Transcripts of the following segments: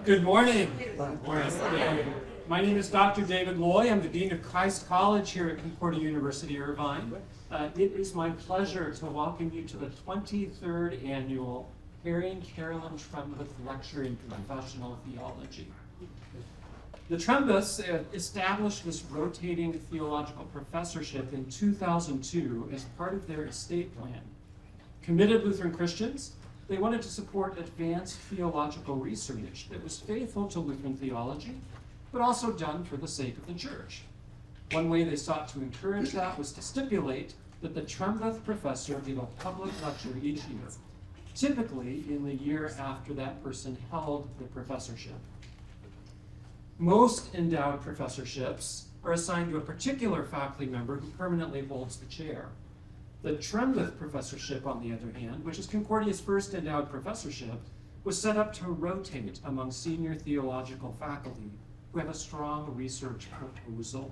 Good morning. My name is Dr. David Loy. I'm the Dean of Christ College here at Concordia University, Irvine. It is my pleasure to welcome you to the 23rd Annual Harry and Carolyn Trembath Lecture in Professional Theology. The Trembaths established this rotating theological professorship in 2002 as part of their estate plan. Committed Lutheran Christians, they wanted to support advanced theological research that was faithful to Lutheran theology, but also done for the sake of the church. One way they sought to encourage that was to stipulate that the Trembath professor give a public lecture each year, typically in the year after that person held the professorship. Most endowed professorships are assigned to a particular faculty member who permanently holds the chair. The Trembath professorship, on the other hand, which is Concordia's first endowed professorship, was set up to rotate among senior theological faculty who have a strong research proposal.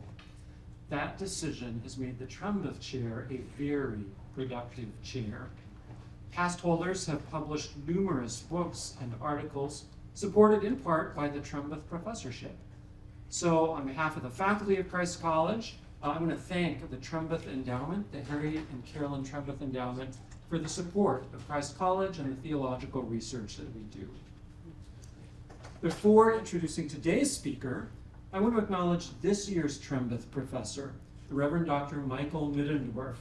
That decision has made the Trembath chair a very productive chair. Past holders have published numerous books and articles supported in part by the Trembath professorship. So on behalf of the faculty of Christ College, I'm going to thank the Trembath Endowment, the Harry and Carolyn Trembath Endowment, for the support of Christ College and the theological research that we do. Before introducing today's speaker, I want to acknowledge this year's Trembath professor, the Reverend Dr. Michael Middendorf.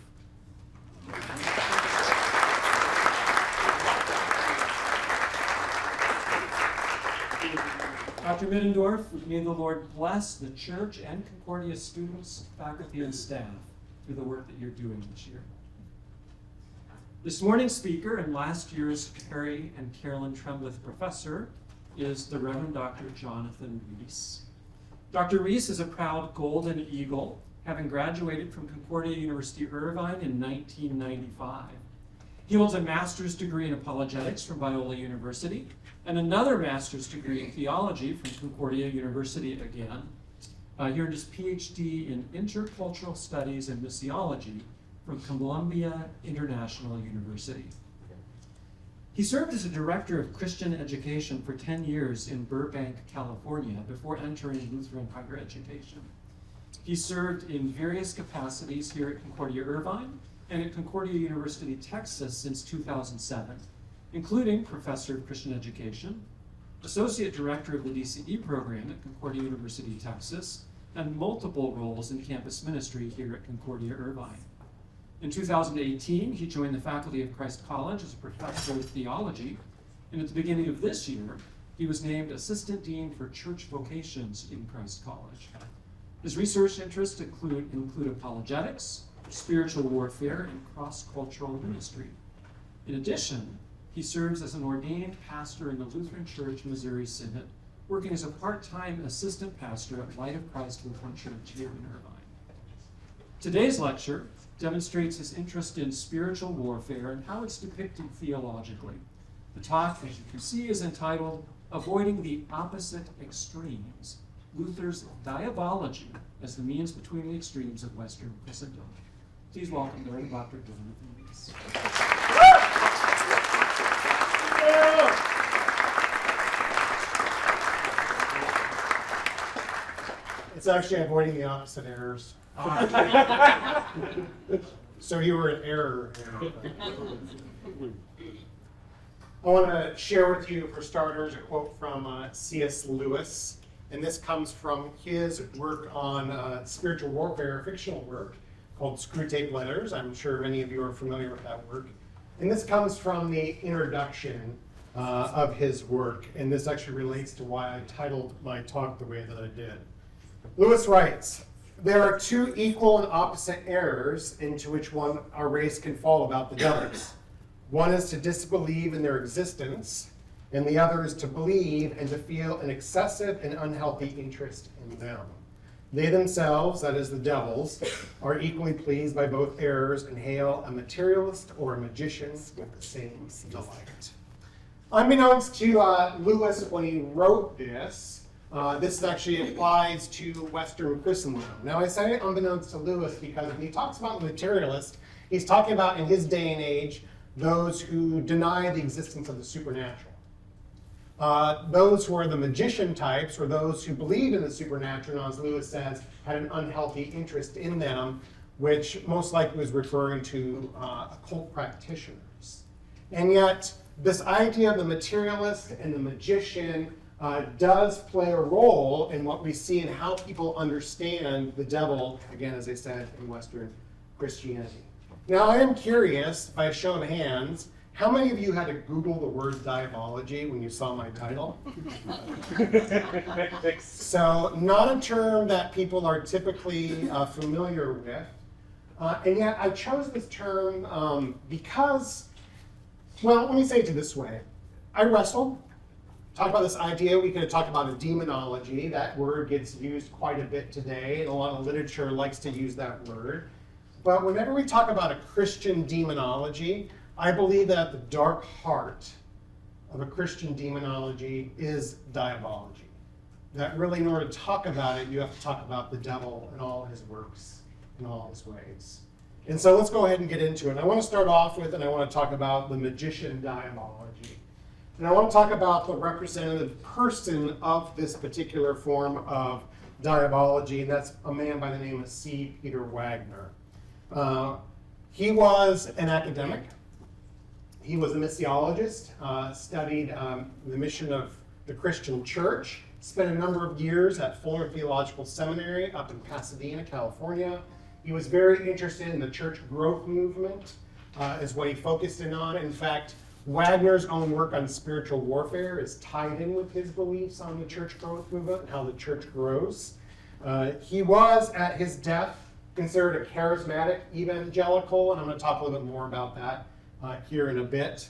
Dr. Middendorf, may the Lord bless the church and Concordia students, faculty, and staff through the work that you're doing this year. This morning's speaker and last year's Harry and Carolyn Trembath professor is the Reverend Dr. Jonathan Ruehs. Dr. Ruehs is a proud Golden Eagle, having graduated from Concordia University, Irvine in 1995. He holds a master's degree in apologetics from Biola University and another master's degree in theology from Concordia University again. He earned his PhD in intercultural studies and missiology from Columbia International University. He served as a director of Christian education for 10 years in Burbank, California, before entering Lutheran higher education. He served in various capacities here at Concordia Irvine and at Concordia University, Texas since 2007, including professor of Christian education, associate director of the DCE program at Concordia University, Texas, and multiple roles in campus ministry here at Concordia Irvine. In 2018, he joined the faculty of Christ College as a professor of theology, and at the beginning of this year, he was named assistant dean for church vocations in Christ College. His research interests include apologetics, spiritual warfare, and cross-cultural ministry. In addition, he serves as an ordained pastor in the Lutheran Church Missouri Synod, working as a part-time assistant pastor at Light of Christ Lutheran Church here in Irvine. Today's lecture demonstrates his interest in spiritual warfare and how it's depicted theologically. The talk, as you can see, is entitled Avoiding the Opposite Extremes, Luther's Diabology as the Means Between the Extremes of Western Christendom. Please welcome the Reverend Dr. Jonathan Ruehs. It's actually avoiding the opposite errors. So you were in error. I want to share with you, for starters, a quote from C.S. Lewis. And this comes from his work on spiritual warfare, fictional work, called Screwtape Letters. I'm sure many of you are familiar with that work. And this comes from the introduction of his work. And this actually relates to why I titled my talk the way that I did. Lewis writes, "There are two equal and opposite errors into which our race can fall about the devils. One is to disbelieve in their existence, and the other is to believe and to feel an excessive and unhealthy interest in them. They themselves, that is the devils, are equally pleased by both errors and hail a materialist or a magician with the same delight." Unbeknownst to Lewis when he wrote this, this actually applies to Western Christendom. Now I say unbeknownst to Lewis because when he talks about materialist, he's talking about in his day and age those who deny the existence of the supernatural. Those who are the magician types, or those who believe in the supernatural, and as Lewis says, had an unhealthy interest in them, which most likely was referring to occult practitioners. And yet, this idea of the materialist and the magician does play a role in what we see in how people understand the devil, again, as I said, in Western Christianity. Now, I am curious, by a show of hands, how many of you had to Google the word diabology when you saw my title? So, not a term that people are typically familiar with. And yet, I chose this term because, well, let me say it this way. I wrestled, talked about this idea. We could talk about a demonology. That word gets used quite a bit today, and a lot of literature likes to use that word. But whenever we talk about a Christian demonology, I believe that at the dark heart of a Christian demonology is diabology. That really, in order to talk about it, you have to talk about the devil and all his works and all his ways. And so let's go ahead and get into it. I want to start off with, and I want to talk about the magician diabology. And I want to talk about the representative person of this particular form of diabology, and that's a man by the name of C. Peter Wagner. He was an academic. He was a missiologist, studied the mission of the Christian church, spent a number of years at Fuller Theological Seminary up in Pasadena, California. He was very interested in the church growth movement, is what he focused in on. In fact, Wagner's own work on spiritual warfare is tied in with his beliefs on the church growth movement and how the church grows. He was, at his death, considered a charismatic evangelical, and I'm going to talk a little bit more about that here in a bit.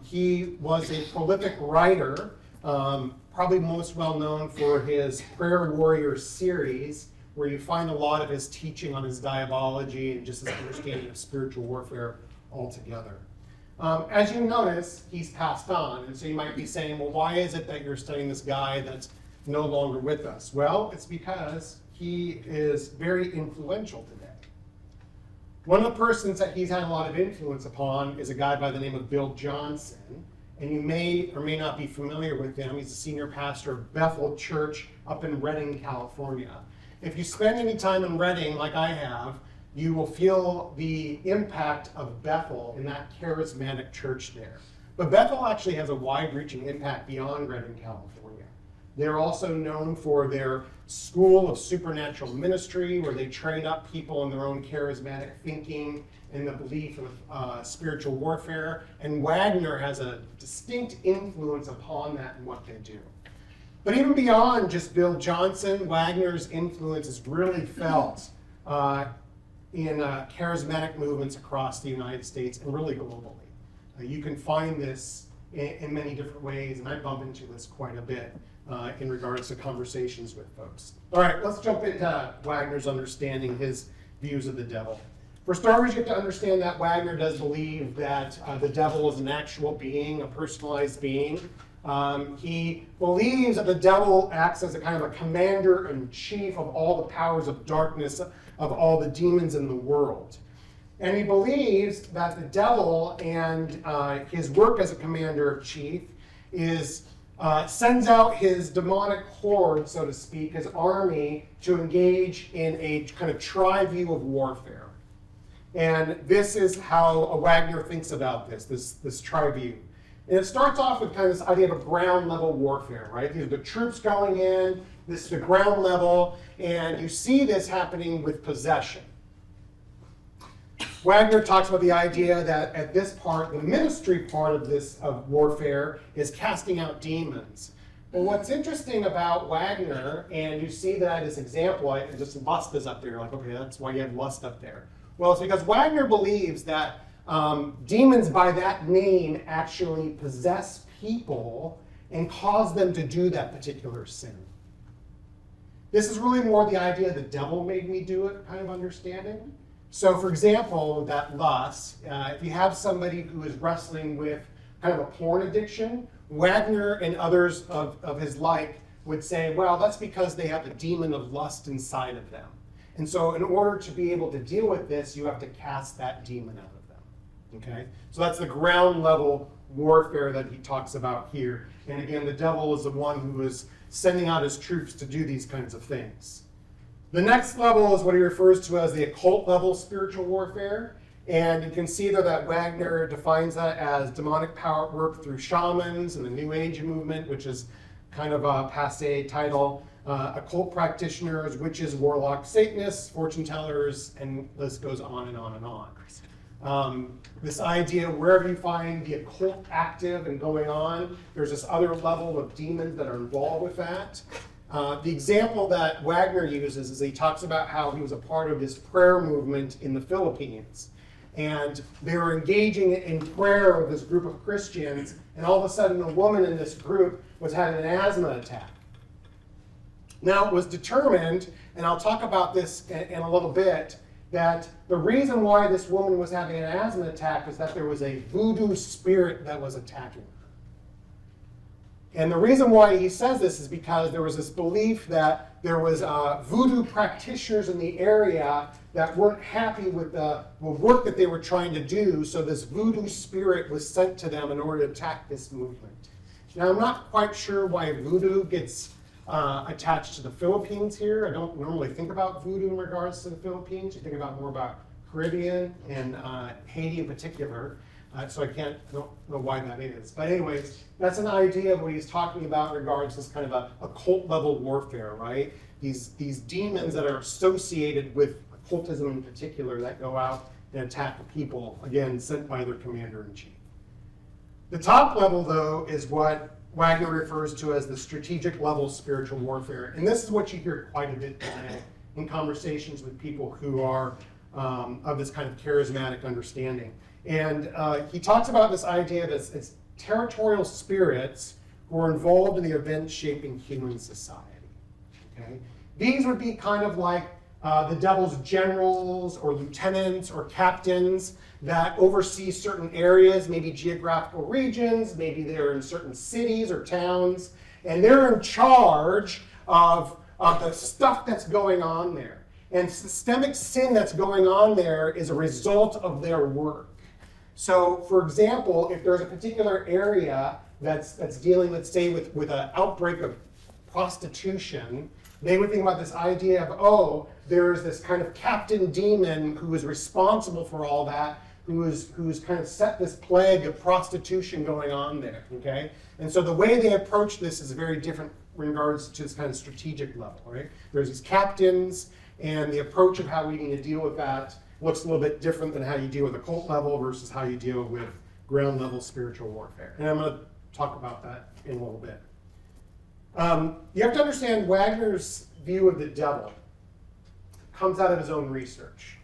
He was a prolific writer, probably most well known for his Prayer Warrior series, where you find a lot of his teaching on his diabology and just his understanding of spiritual warfare altogether. As you notice, he's passed on, and so you might be saying, well, why is it that you're studying this guy that's no longer with us? Well, it's because he is very influential today. One of the persons that he's had a lot of influence upon is a guy by the name of Bill Johnson, and you may or may not be familiar with him. He's a senior pastor of Bethel Church up in Redding, California. If you spend any time in Redding, like I have, you will feel the impact of Bethel in that charismatic church there. But Bethel actually has a wide-reaching impact beyond Redding, California. They're also known for their school of supernatural ministry, where they train up people in their own charismatic thinking and the belief of spiritual warfare. And Wagner has a distinct influence upon that and what they do. But even beyond just Bill Johnson, Wagner's influence is really felt in charismatic movements across the United States and really globally. You can find this in many different ways, and I bump into this quite a bit in regards to conversations with folks. All right, let's jump into Wagner's understanding his views of the devil. For starters, you have to understand that Wagner does believe that the devil is an actual being, a personalized being. He believes that the devil acts as a kind of a commander-in-chief of all the powers of darkness, of all the demons in the world. And he believes that the devil and his work as a commander-in-chief sends out his demonic horde, so to speak, his army, to engage in a kind of tri-view of warfare. And this is how Wagner thinks about this tri-view. And it starts off with kind of this idea of a ground level warfare, right? These are the troops going in, this is the ground level, and you see this happening with possession. Wagner talks about the idea that at this part, the ministry part of this of warfare is casting out demons. But what's interesting about Wagner, and you see that as example, just lust is up there, like, okay, that's why you have lust up there. Well, it's because Wagner believes that demons by that name actually possess people and cause them to do that particular sin. This is really more the idea the devil made me do it kind of understanding. So for example, that lust, if you have somebody who is wrestling with kind of a porn addiction, Wagner and others of his like would say, well, that's because they have a demon of lust inside of them. And so in order to be able to deal with this, you have to cast that demon out of them. Okay? So that's the ground level warfare that he talks about here. And again, the devil is the one who is sending out his troops to do these kinds of things. The next level is what he refers to as the occult level spiritual warfare. And you can see there that Wagner defines that as demonic power at work through shamans and the New Age movement, which is kind of a passé title. Occult practitioners, witches, warlocks, Satanists, fortune tellers, and the list goes on and on and on. This idea, wherever you find the occult active and going on, there's this other level of demons that are involved with that. The example that Wagner uses is he talks about how he was a part of this prayer movement in the Philippines. And they were engaging in prayer with this group of Christians, and all of a sudden a woman in this group was having an asthma attack. Now, it was determined, and I'll talk about this in a little bit, that the reason why this woman was having an asthma attack is that there was a voodoo spirit that was attacking her. And the reason why he says this is because there was this belief that there was voodoo practitioners in the area that weren't happy with the work that they were trying to do, so this voodoo spirit was sent to them in order to attack this movement. Now, I'm not quite sure why voodoo gets attached to the Philippines here. I don't normally think about voodoo in regards to the Philippines. You think about more about Caribbean and Haiti in particular. So I don't know why that is. But anyways, that's an idea of what he's talking about in regards to this kind of a occult level warfare, right? These demons that are associated with occultism in particular that go out and attack the people, again, sent by their commander-in-chief. The top level, though, is what Wagner refers to as the strategic level spiritual warfare. And this is what you hear quite a bit today in conversations with people who are of this kind of charismatic understanding. And he talks about this idea that it's territorial spirits who are involved in the events shaping human society. Okay? These would be kind of like the devil's generals or lieutenants or captains that oversee certain areas, maybe geographical regions, maybe they're in certain cities or towns, and they're in charge of the stuff that's going on there. And systemic sin that's going on there is a result of their work. So, for example, if there's a particular area that's dealing, let's say, with an outbreak of prostitution, they would think about this idea of, oh, there's this kind of captain demon who is responsible for all that, who's kind of set this plague of prostitution going on there, okay? And so the way they approach this is very different in regards to this kind of strategic level, right? There's these captains, and the approach of how we need to deal with that looks a little bit different than how you deal with a cult level versus how you deal with ground level spiritual warfare. And I'm going to talk about that in a little bit. You have to understand Wagner's view of the devil comes out of his own research.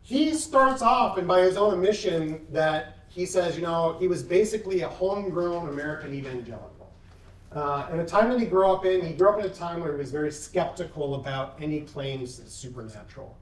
He starts off, and by his own admission, that he says, he was basically a homegrown American evangelical. And the time that he grew up in a time where he was very skeptical about any claims to the supernatural.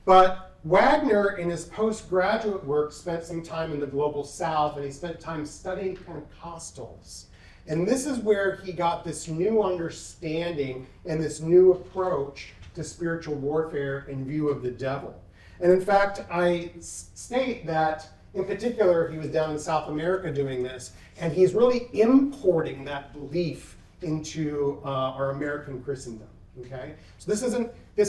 But Wagner, in his postgraduate work, spent some time in the global south, and he spent time studying Pentecostals. And this is where he got this new understanding and this new approach to spiritual warfare in view of the devil. And in fact, I state that, in particular, he was down in South America doing this, and he's really importing that belief into our American Christendom. Okay, so this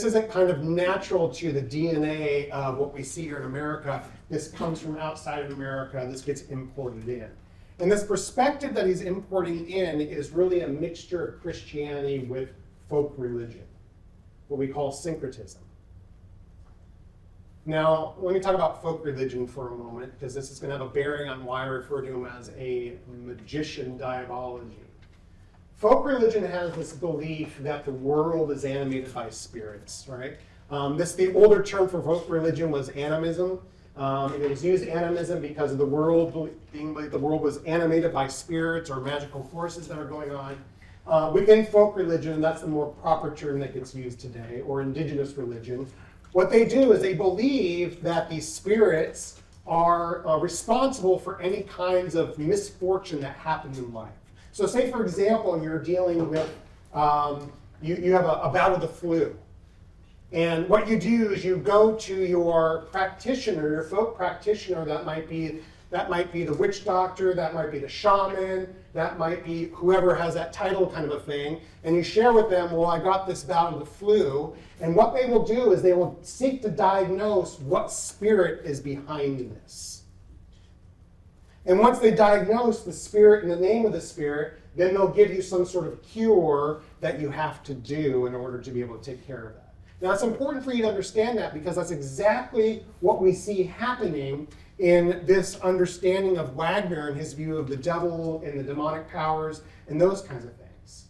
isn't kind of natural to the DNA of what we see here in America. This comes from outside of America. This gets imported in. And this perspective that he's importing in is really a mixture of Christianity with folk religion, what we call syncretism. Now, let me talk about folk religion for a moment, because this is going to have a bearing on why I refer to him as a magician diabology. Folk religion has this belief that the world is animated by spirits, right? The older term for folk religion was animism. It was used animism because of the world being like the world was animated by spirits or magical forces that are going on. Within folk religion, that's the more proper term that gets used today, or indigenous religion. What they do is they believe that these spirits are responsible for any kinds of misfortune that happens in life. So say, for example, you're dealing with, you have a bout of the flu. And what you do is you go to your practitioner, your folk practitioner. That might be the witch doctor, that might be the shaman, that might be whoever has that title kind of a thing. And you share with them, well, I got this bout of the flu. And what they will do is they will seek to diagnose what spirit is behind this. And once they diagnose the spirit and the name of the spirit, then they'll give you some sort of cure that you have to do in order to be able to take care of that. Now, it's important for you to understand that because that's exactly what we see happening in this understanding of Wagner and his view of the devil and the demonic powers and those kinds of things.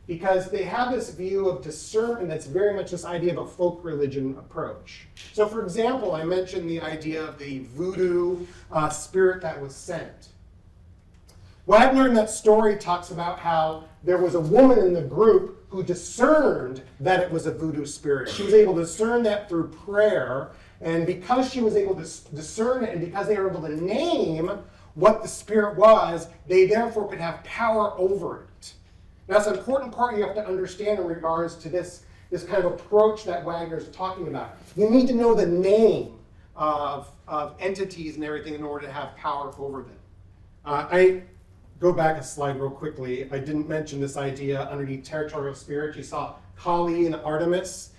Because they have this view of discernment that's very much this idea of a folk religion approach. So, for example, I mentioned the idea of the voodoo spirit that was sent. Wagner in that story talks about how there was a woman in the group who discerned that it was a voodoo spirit. She was able to discern that through prayer, and because she was able to discern it, and because they were able to name what the spirit was, they therefore could have power over it. Now, that's an important part you have to understand in regards to this kind of approach that Wagner is talking about. You need to know the name of entities and everything in order to have power over them. I go back a slide real quickly. I didn't mention this idea underneath territorial spirit. You saw Kali and Artemis.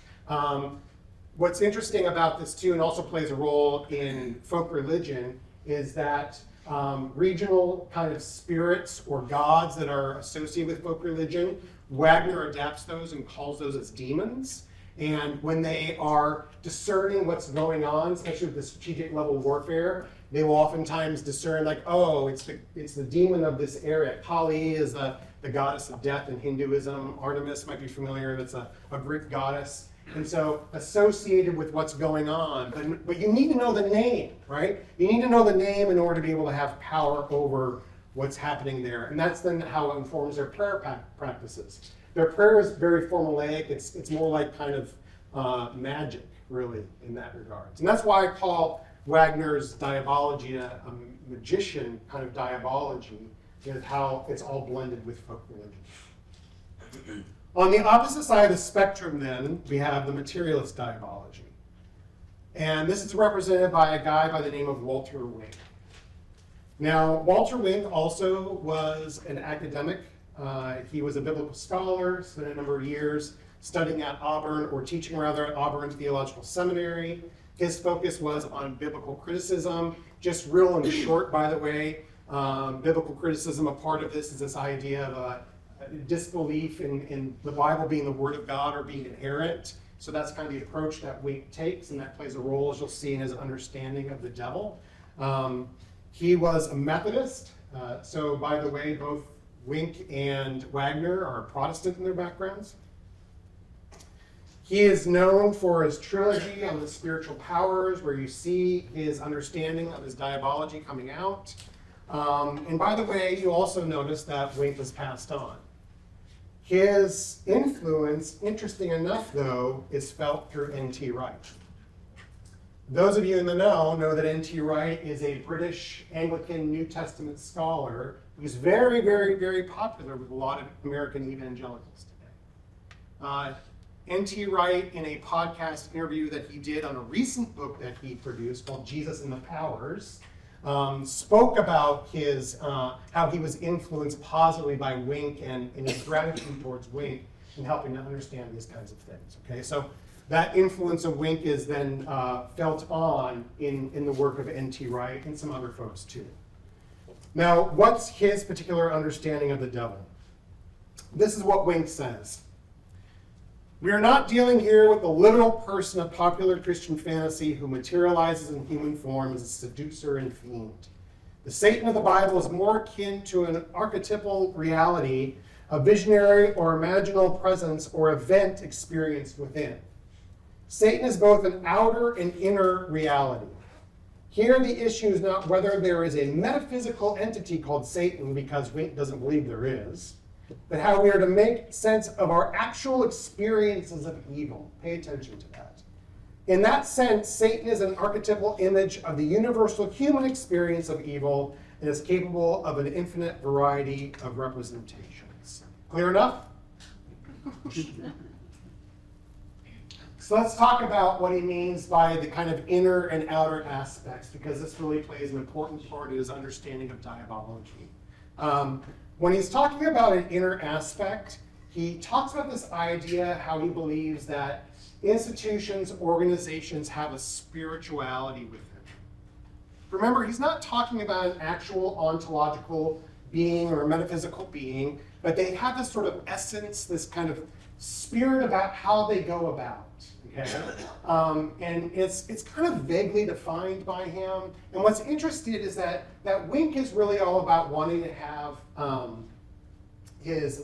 What's interesting about this too, and also plays a role in folk religion, is that regional kind of spirits or gods that are associated with folk religion, Wagner adapts those and calls those as demons. And when they are discerning what's going on, especially with the strategic level warfare, they will oftentimes discern like, oh, it's the demon of this area. Kali is the goddess of death in Hinduism. Artemis might be familiar, that's a Greek goddess. And so associated with what's going on. But you need to know the name, right? You need to know the name in order to be able to have power over what's happening there. And that's then how it informs their prayer practices. Their prayer is very formulaic. It's more like kind of magic, really, in that regard. And that's why I call Wagner's diabology a magician kind of diabology, and how it's all blended with folk religion. On the opposite side of the spectrum, then, we have the materialist diabology. And this is represented by a guy by the name of Walter Wink. Now, Walter Wink also was an academic. He was a biblical scholar, spent a number of years studying at Auburn, or teaching rather, at Auburn Theological Seminary. His focus was on biblical criticism. Just real and short, by the way, biblical criticism, a part of this is this idea of a disbelief in the Bible being the Word of God or being inerrant. So that's kind of the approach that Wink takes, and that plays a role, as you'll see, in his understanding of the devil. He was a Methodist. So, by the way, both Wink and Wagner are Protestant in their backgrounds. He is known for his trilogy on the spiritual powers, where you see his understanding of his diabology coming out. And by the way, you also notice that Wink was passed on. His influence, interesting enough though, is felt through N.T. Wright. Those of you in the know that N.T. Wright is a British Anglican New Testament scholar who's very, very, very popular with a lot of American evangelicals today. N.T. Wright, in a podcast interview that he did on a recent book that he produced called Jesus and the Powers, spoke about his how he was influenced positively by Wink and his gratitude towards Wink in helping to understand these kinds of things. Okay, so that influence of Wink is then felt on in the work of N.T. Wright and some other folks too. Now, what's his particular understanding of the devil? This is what Wink says. We are not dealing here with the literal person of popular Christian fantasy who materializes in human form as a seducer and fiend. The Satan of the Bible is more akin to an archetypal reality, a visionary or imaginal presence or event experienced within. Satan is both an outer and inner reality. Here the issue is not whether there is a metaphysical entity called Satan, because Wink doesn't believe there is, but how we are to make sense of our actual experiences of evil. Pay attention to that. In that sense, Satan is an archetypal image of the universal human experience of evil and is capable of an infinite variety of representations. Clear enough? So let's talk about what he means by the kind of inner and outer aspects, because this really plays an important part in his understanding of diabology. When he's talking about an inner aspect, he talks about this idea how he believes that institutions, organizations have a spirituality within them. Remember, he's not talking about an actual ontological being or a metaphysical being, but they have this sort of essence, this kind of spirit about how they go about. Okay? And it's kind of vaguely defined by him. And what's interesting is that Wink is really all about wanting to have his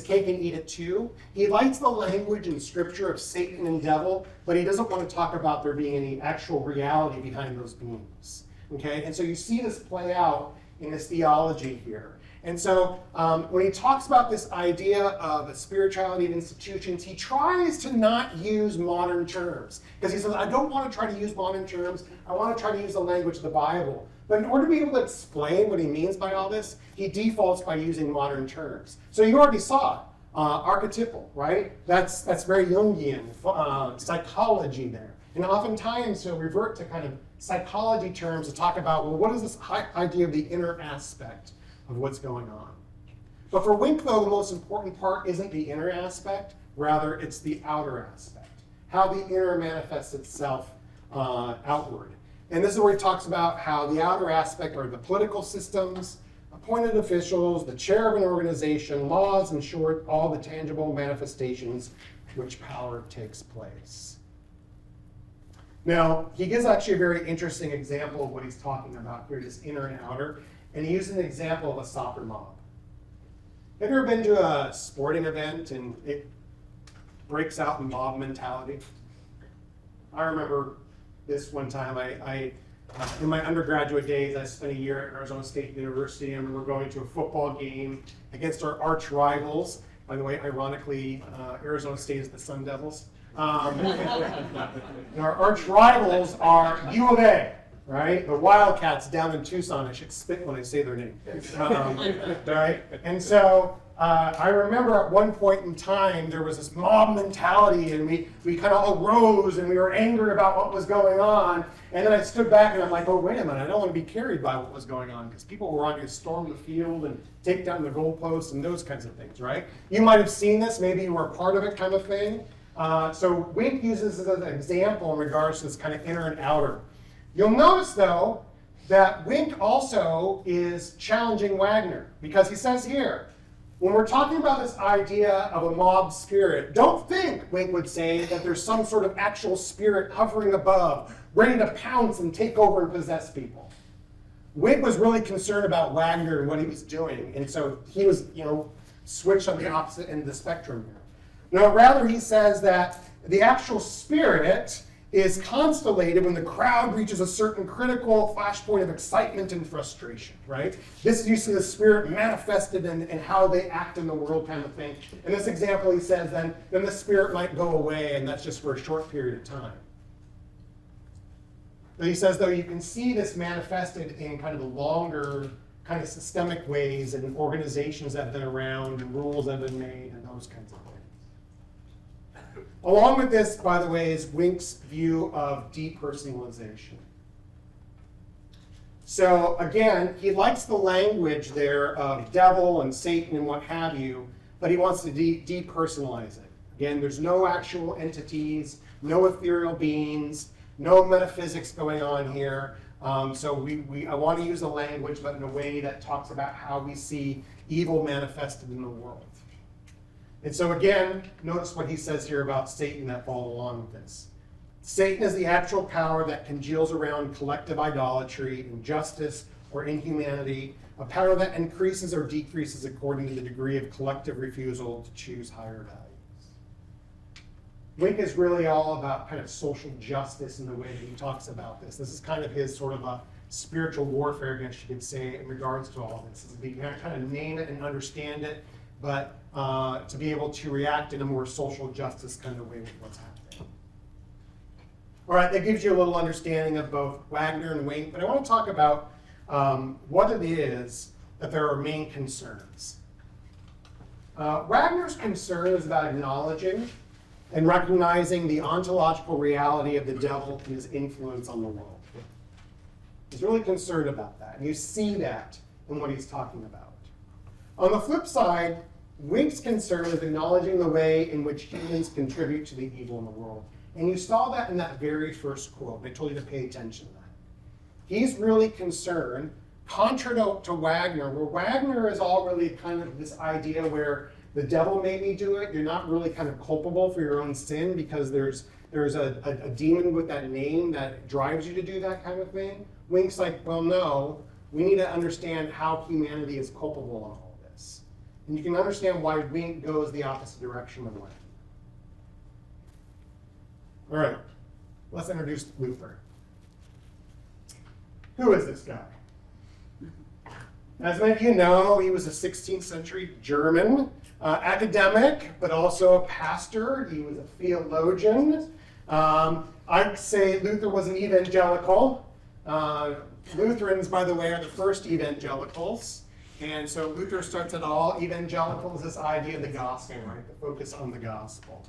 cake and eat it too. He likes the language in scripture of Satan and devil, but he doesn't want to talk about there being any actual reality behind those beings. Okay? And so you see this play out in his theology here. And so when he talks about this idea of a spirituality of institutions, he tries to not use modern terms. Because he says, I don't want to try to use modern terms. I want to try to use the language of the Bible. But in order to be able to explain what he means by all this, he defaults by using modern terms. So you already saw it. Archetypal, right? That's very Jungian, psychology there. And oftentimes he'll revert to kind of psychology terms to talk about, well, what is this idea of the inner aspect of what's going on? But for Wink, though, the most important part isn't the inner aspect, rather it's the outer aspect, how the inner manifests itself outward. And this is where he talks about how the outer aspect are the political systems, appointed officials, the chair of an organization, laws, in short, all the tangible manifestations which power takes place. Now, he gives actually a very interesting example of what he's talking about here, this inner and outer, and he uses an example of a soccer mob. Have you ever been to a sporting event and it breaks out in mob mentality? I remember this one time, I in my undergraduate days, I spent a year at Arizona State University, and we were going to a football game against our arch rivals. By the way, ironically, Arizona State is the Sun Devils. And our arch rivals are U of A, right? The Wildcats down in Tucson. I should spit when I say their name. Right? And so I remember at one point in time, there was this mob mentality, and we kind of all rose, and we were angry about what was going on. And then I stood back, and I'm like, oh, wait a minute, I don't want to be carried by what was going on, because people were on to storm the field and take down the goalposts and those kinds of things, right? You might have seen this, maybe you were a part of it kind of thing. So Wink uses this as an example in regards to this kind of inner and outer. You'll notice, though, that Wink also is challenging Wagner, because he says here, when we're talking about this idea of a mob spirit, don't think, Wink would say, that there's some sort of actual spirit hovering above, ready to pounce and take over and possess people. Wink was really concerned about Wagner and what he was doing, and so he was, switched on the opposite end of the spectrum here. No, rather he says that the actual spirit is constellated when the crowd reaches a certain critical flashpoint of excitement and frustration, right? This is usually the spirit manifested in how they act in the world kind of thing. In this example, he says then the spirit might go away, and that's just for a short period of time. But he says, though, you can see this manifested in kind of the longer, kind of systemic ways and organizations that have been around and rules that have been made and those kinds of things. Along with this, by the way, is Wink's view of depersonalization. So again, he likes the language there of devil and Satan and what have you, but he wants to depersonalize it. Again, there's no actual entities, no ethereal beings, no metaphysics going on here. So I want to use the language, but in a way that talks about how we see evil manifested in the world. And so again, notice what he says here about Satan that follow along with this. Satan is the actual power that congeals around collective idolatry, injustice, or inhumanity, a power that increases or decreases according to the degree of collective refusal to choose higher values. Wink is really all about kind of social justice in the way that he talks about this. This is kind of his sort of a spiritual warfare, I guess you could say, in regards to all this. Is to kind of name it and understand it, but to be able to react in a more social justice kind of way with what's happening. All right, that gives you a little understanding of both Wagner and Wink, but I want to talk about what it is that there are main concerns. Wagner's concern is about acknowledging and recognizing the ontological reality of the devil and his influence on the world. He's really concerned about that, and you see that in what he's talking about. On the flip side, Wink's concern is acknowledging the way in which humans contribute to the evil in the world. And you saw that in that very first quote. I told you to pay attention to that. He's really concerned, contrary to Wagner, where Wagner is all really kind of this idea where the devil made me do it. You're not really kind of culpable for your own sin because there's a demon with that name that drives you to do that kind of thing. Wink's like, well, no, we need to understand how humanity is culpable on all this. And you can understand why Wink goes the opposite direction than Wagner. All right, let's introduce Luther. Who is this guy? As many of you know, he was a 16th century German academic, but also a pastor. He was a theologian. I'd say Luther was an evangelical. Lutherans, by the way, are the first evangelicals. And so Luther starts at all evangelicals, this idea of the gospel, right? The focus on the gospel.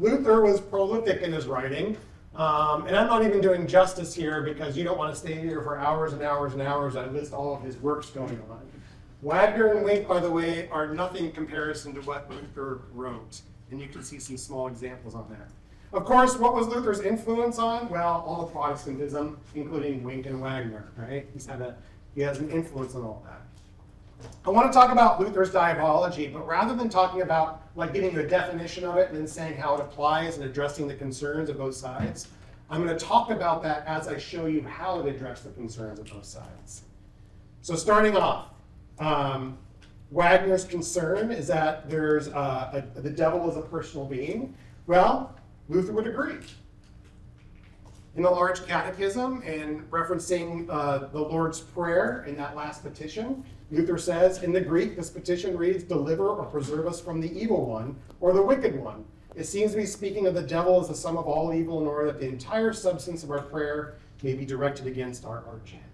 Luther was prolific in his writing. And I'm not even doing justice here because you don't want to stay here for hours and hours and hours. I list all of his works going on. Wagner and Wink, by the way, are nothing in comparison to what Luther wrote. And you can see some small examples on that. Of course, what was Luther's influence on? Well, all of Protestantism, including Wink and Wagner, right? He has an influence on all that. I want to talk about Luther's diabology, but rather than talking about like giving you a definition of it and then saying how it applies and addressing the concerns of both sides, I'm going to talk about that as I show you how it addressed the concerns of both sides. So starting off, Wagner's concern is that the devil is a personal being. Well, Luther would agree. In the Large Catechism and referencing the Lord's Prayer in that last petition, Luther says, in the Greek, this petition reads, deliver or preserve us from the evil one or the wicked one. It seems to be speaking of the devil as the sum of all evil in order that the entire substance of our prayer may be directed against our arch enemy.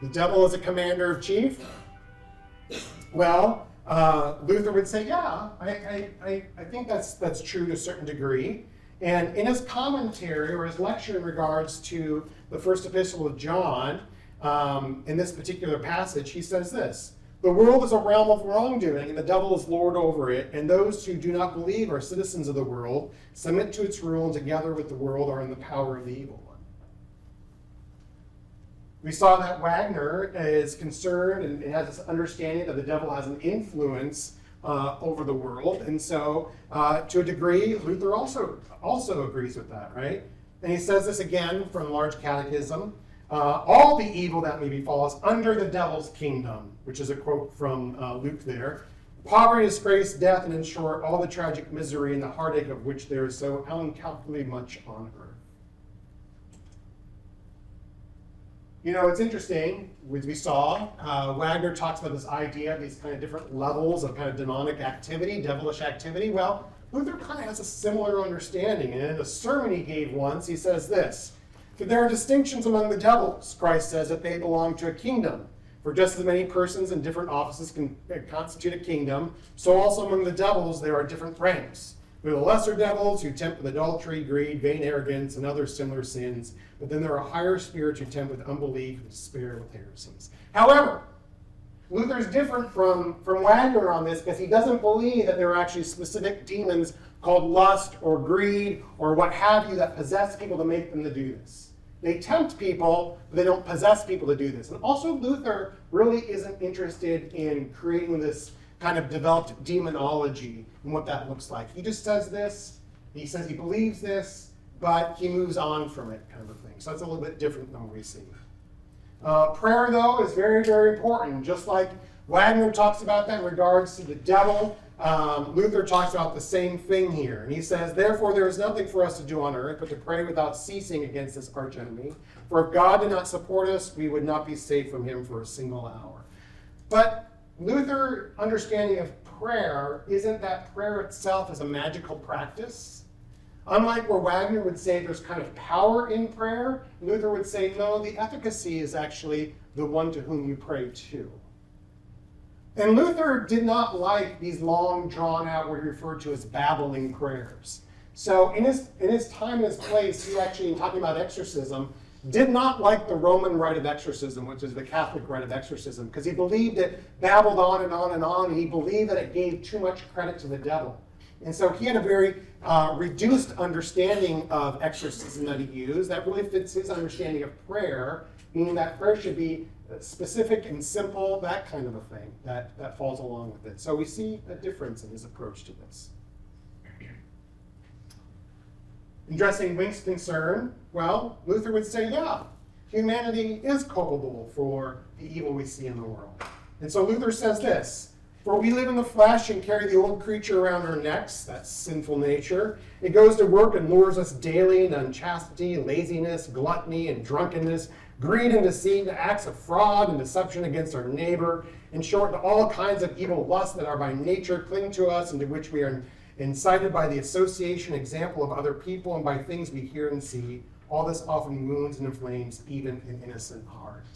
The devil is a commander of chief. Well, Luther would say, yeah, I think that's true to a certain degree. And in his commentary or his lecture in regards to the first epistle of John, in this particular passage, he says this: the world is a realm of wrongdoing, and the devil is lord over it, and those who do not believe are citizens of the world, submit to its rule, and together with the world are in the power of the evil one. We saw that Wagner is concerned and has this understanding that the devil has an influence over the world, and so to a degree, Luther also agrees with that, right? And he says this again from the Large Catechism: all the evil that may befall us under the devil's kingdom, which is a quote from Luke there. Poverty, disgrace, death, and in short, all the tragic misery and the heartache of which there is so incalculably much on earth. You know, it's interesting, as we saw, Wagner talks about this idea of these kind of different levels of kind of demonic activity, devilish activity. Well, Luther kind of has a similar understanding. And in a sermon he gave once, he says this: for there are distinctions among the devils, Christ says, that they belong to a kingdom. For just as many persons in different offices can constitute a kingdom, so also among the devils there are different ranks. There are the lesser devils who tempt with adultery, greed, vain arrogance, and other similar sins. But then there are higher spirits who tempt with unbelief, and despair, with heresies. However, Luther's different from Wagner on this because he doesn't believe that there are actually specific demons called lust or greed or what have you that possess people to make them to do this. They tempt people, but they don't possess people to do this. And also Luther really isn't interested in creating this kind of developed demonology and what that looks like. He just says this, he says he believes this, but he moves on from it, kind of a thing. So that's a little bit different than what we see. Prayer, though, is very, very important. Just like Wagner talks about that in regards to the devil, Luther talks about the same thing here. And he says, therefore, there is nothing for us to do on earth but to pray without ceasing against this archenemy. For if God did not support us, we would not be safe from him for a single hour. But Luther's understanding of prayer isn't that prayer itself is a magical practice. Unlike where Wagner would say there's kind of power in prayer, Luther would say, no, the efficacy is actually the one to whom you pray to. And Luther did not like these long, drawn-out, what he referred to as babbling prayers. So in his time and his place, he actually, in talking about exorcism, did not like the Roman rite of exorcism, which is the Catholic rite of exorcism, because he believed it babbled on and on and on, and he believed that it gave too much credit to the devil. And so he had a very reduced understanding of exorcism that he used that really fits his understanding of prayer, meaning that prayer should be specific and simple, that kind of a thing that falls along with it. So we see a difference in his approach to this. Addressing Wink's concern, well, Luther would say, yeah, humanity is culpable for the evil we see in the world. And so Luther says this, for we live in the flesh and carry the old creature around our necks, that's sinful nature. It goes to work and lures us daily into unchastity, laziness, gluttony, and drunkenness, greed and deceit, and acts of fraud and deception against our neighbor, in short, to all kinds of evil lusts that are by nature cling to us and to which we are incited by the association, example of other people, and by things we hear and see. All this often wounds and inflames even an innocent heart.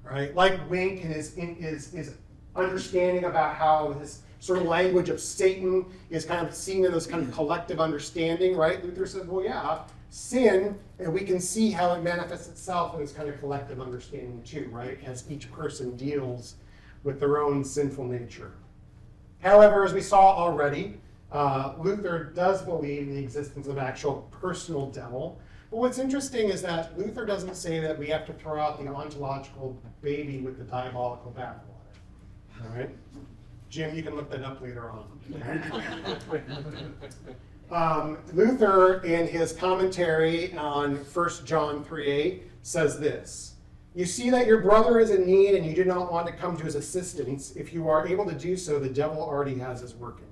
Right? Like Wink and his understanding about how this sort of language of Satan is kind of seen in this kind of collective understanding, right? Luther says, well, yeah, sin, and we can see how it manifests itself in this kind of collective understanding too, right? As each person deals with their own sinful nature. However, as we saw already, Luther does believe in the existence of actual personal devil. But what's interesting is that Luther doesn't say that we have to throw out the ontological baby with the diabolical bathwater. All right? Jim, you can look that up later on. Luther, in his commentary on 1 John 3:8, says this, you see that your brother is in need and you do not want to come to his assistance. If you are able to do so, the devil already has his work in you.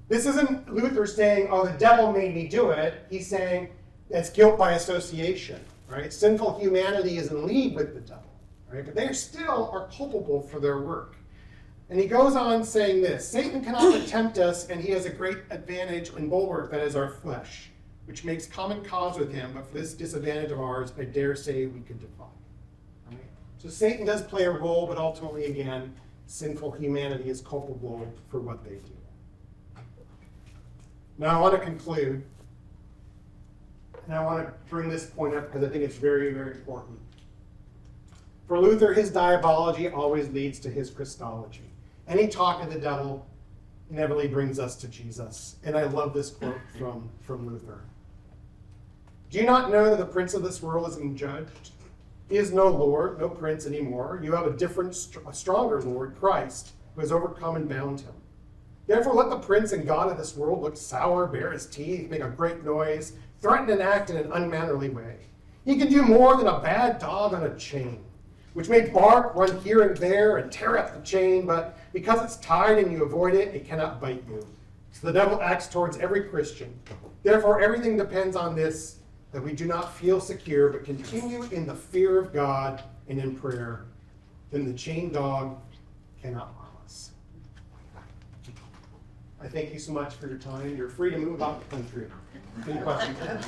This isn't Luther saying, oh, the devil made me do it. He's saying it's guilt by association, right? Sinful humanity is in league with the devil, right? But they still are culpable for their work. And he goes on saying this, Satan cannot tempt us, and he has a great advantage and bulwark, that is our flesh, which makes common cause with him, but for this disadvantage of ours, I dare say we could defy. Right? So Satan does play a role, but ultimately, again, sinful humanity is culpable for what they do. Now I want to conclude, and I want to bring this point up because I think it's very, very important. For Luther, his diabology always leads to his Christology. Any talk of the devil inevitably brings us to Jesus. And I love this quote from Luther. Do you not know that the prince of this world is being judged? He is no Lord, no prince anymore. You have a stronger Lord, Christ, who has overcome and bound him. Therefore, let the prince and God of this world look sour, bare his teeth, make a great noise, threaten and act in an unmannerly way. He can do more than a bad dog on a chain, which may bark, run here and there, and tear at the chain, but because it's tied and you avoid it, it cannot bite you. So the devil acts towards every Christian. Therefore, everything depends on this, that we do not feel secure, but continue in the fear of God and in prayer. Then the chained dog cannot harm us. I thank you so much for your time. You're free to move about the country. Any questions?